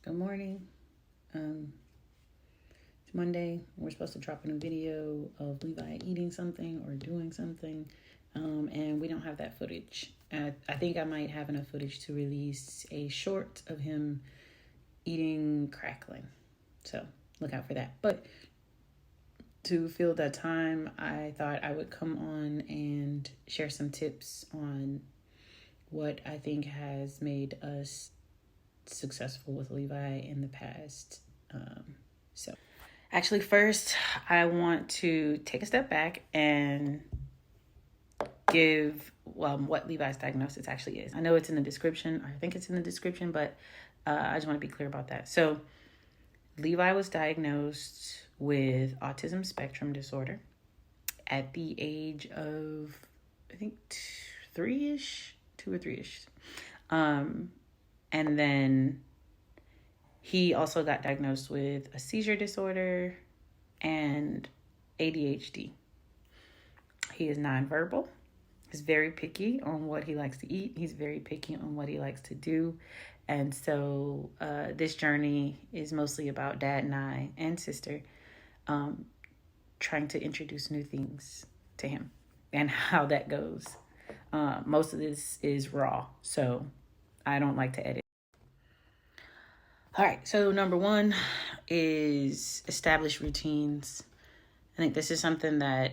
Good morning. It's Monday. We're supposed to drop a new video of Levi eating something or doing something, and we don't have that footage. I think I might have enough footage to release a short of him eating crackling. So look out for that. But to fill that time, I thought I would come on and share some tips on what I think has made us successful with Levi in the past. So actually, first, I want to take a step back and give what Levi's diagnosis actually is. I know it's in the description, or I think it's in the description, but I just want to be clear about that. So Levi was diagnosed with autism spectrum disorder at the age of, I think, 3-ish, 2 or 3-ish. And then he also got diagnosed with a seizure disorder and ADHD. He is nonverbal. He's very picky on what he likes to eat. He's very picky on what he likes to do. And so this journey is mostly about Dad and I and sister trying to introduce new things to him and how that goes. Most of this is raw, so I don't like to edit. All right, so number one is establish routines. I think this is something that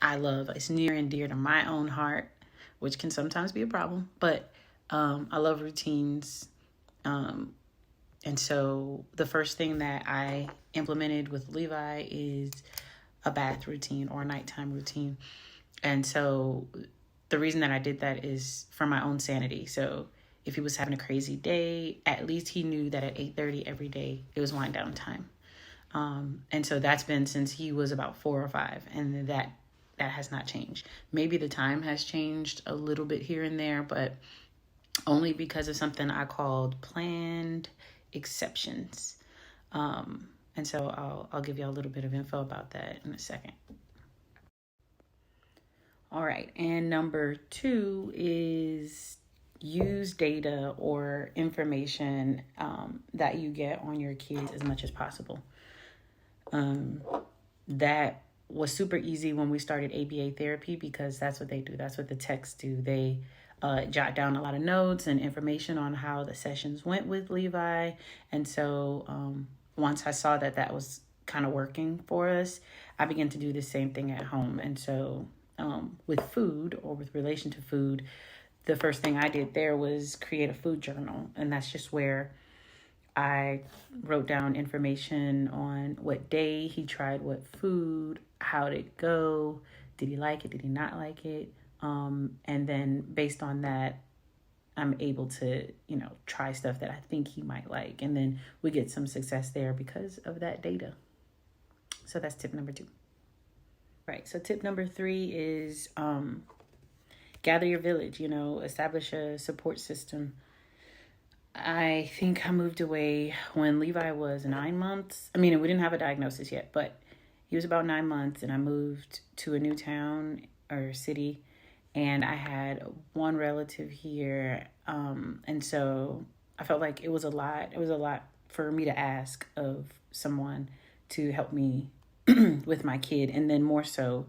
I love. It's near and dear to my own heart, which can sometimes be a problem, but I love routines. And so the first thing that I implemented with Levi is a bath routine or a nighttime routine. And so the reason that I did that is for my own sanity. So if he was having a crazy day, at least he knew that at 8:30 every day, it was wind down time. And so that's been since he was about 4 or 5, and that has not changed. Maybe the time has changed a little bit here and there, but only because of something I called planned exceptions. And so I'll give you a little bit of info about that in a second. All right, and number 2 is use data or information that you get on your kids as much as possible. That was super easy when we started ABA therapy because that's what they do. That's what the techs do. They jot down a lot of notes and information on how the sessions went with Levi. And so once I saw that was kind of working for us, I began to do the same thing at home. And so with food or with relation to food, the first thing I did there was create a food journal. And that's just where I wrote down information on what day he tried what food, how did it go, did he like it, did he not like it? And then based on that, I'm able to, try stuff that I think he might like. And then we get some success there because of that data. So that's tip number 2. Right, so tip number 3 is gather your village, establish a support system. I think I moved away when Levi was 9 months. I mean, we didn't have a diagnosis yet, but he was about 9 months, and I moved to a new town or city, and I had one relative here. And so I felt like it was a lot. It was a lot for me to ask of someone to help me with my kid, and then more so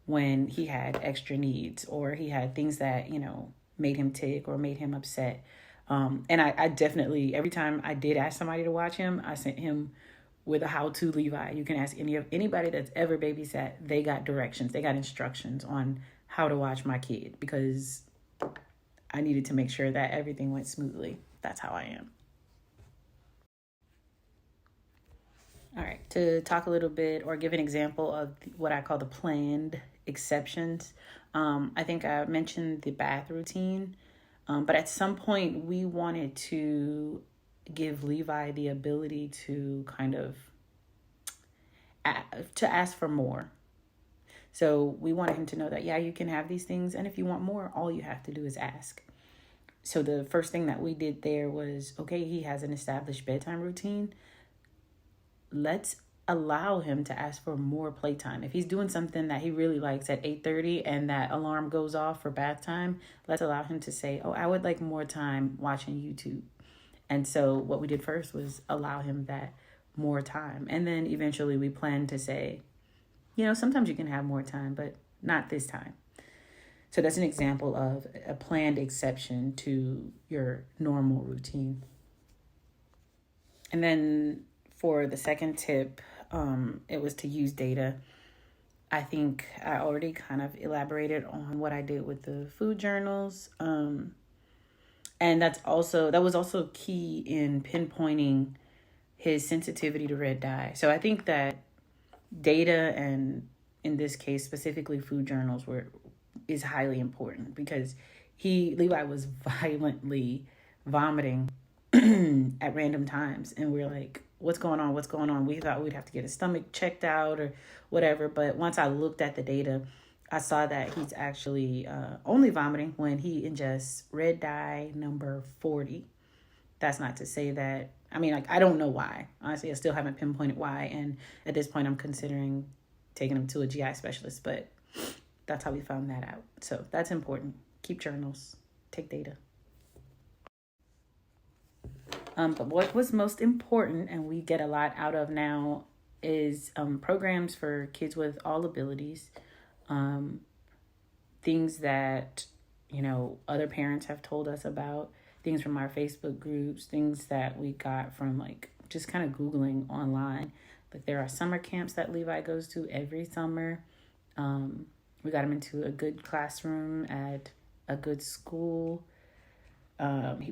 when he had extra needs or he had things that, made him tick or made him upset. And I definitely, every time I did ask somebody to watch him, I sent him with a how-to Levi. You can ask anybody that's ever babysat. They got directions. They got instructions on how to watch my kid because I needed to make sure that everything went smoothly. That's how I am. All right, to talk a little bit or give an example of what I call the planned exceptions. I think I mentioned the bath routine, but at some point we wanted to give Levi the ability to kind of to ask for more. So we wanted him to know that, yeah, you can have these things. And if you want more, all you have to do is ask. So the first thing that we did there was, okay, he has an established bedtime routine. Let's allow him to ask for more playtime. If he's doing something that he really likes at 8:30 and that alarm goes off for bath time, let's allow him to say, oh, I would like more time watching YouTube. And so what we did first was allow him that more time. And then eventually we planned to say, sometimes you can have more time, but not this time. So that's an example of a planned exception to your normal routine. And then for the second tip, it was to use data. I think I already kind of elaborated on what I did with the food journals. And that was also key in pinpointing his sensitivity to red dye. So I think that data, and in this case specifically food journals, is highly important because Levi was violently vomiting at random times, and we're like, what's going on? We thought we'd have to get his stomach checked out or whatever, but once I looked at the data, I saw that he's actually only vomiting when he ingests red dye number 40. That's not to say that, I don't know why. Honestly, I still haven't pinpointed why, and at this point I'm considering taking him to a GI specialist, but that's how we found that out. So that's important. Keep journals, take data. But what was most important, and we get a lot out of now, is programs for kids with all abilities. Things that, other parents have told us about, things from our Facebook groups, things that we got from just kind of Googling online. Like there are summer camps that Levi goes to every summer. We got him into a good classroom at a good school.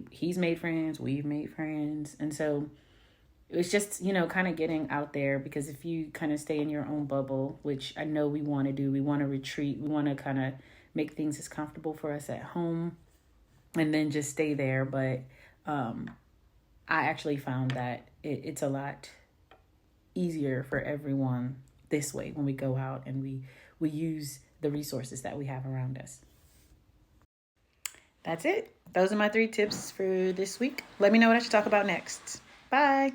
He's made friends, we've made friends. And so it was just, kind of getting out there, because if you kind of stay in your own bubble, which I know we want to do, we want to retreat, we want to kind of make things as comfortable for us at home and then just stay there. But I actually found that it's a lot easier for everyone this way when we go out and we use the resources that we have around us. That's it. Those are my 3 tips for this week. Let me know what I should talk about next. Bye.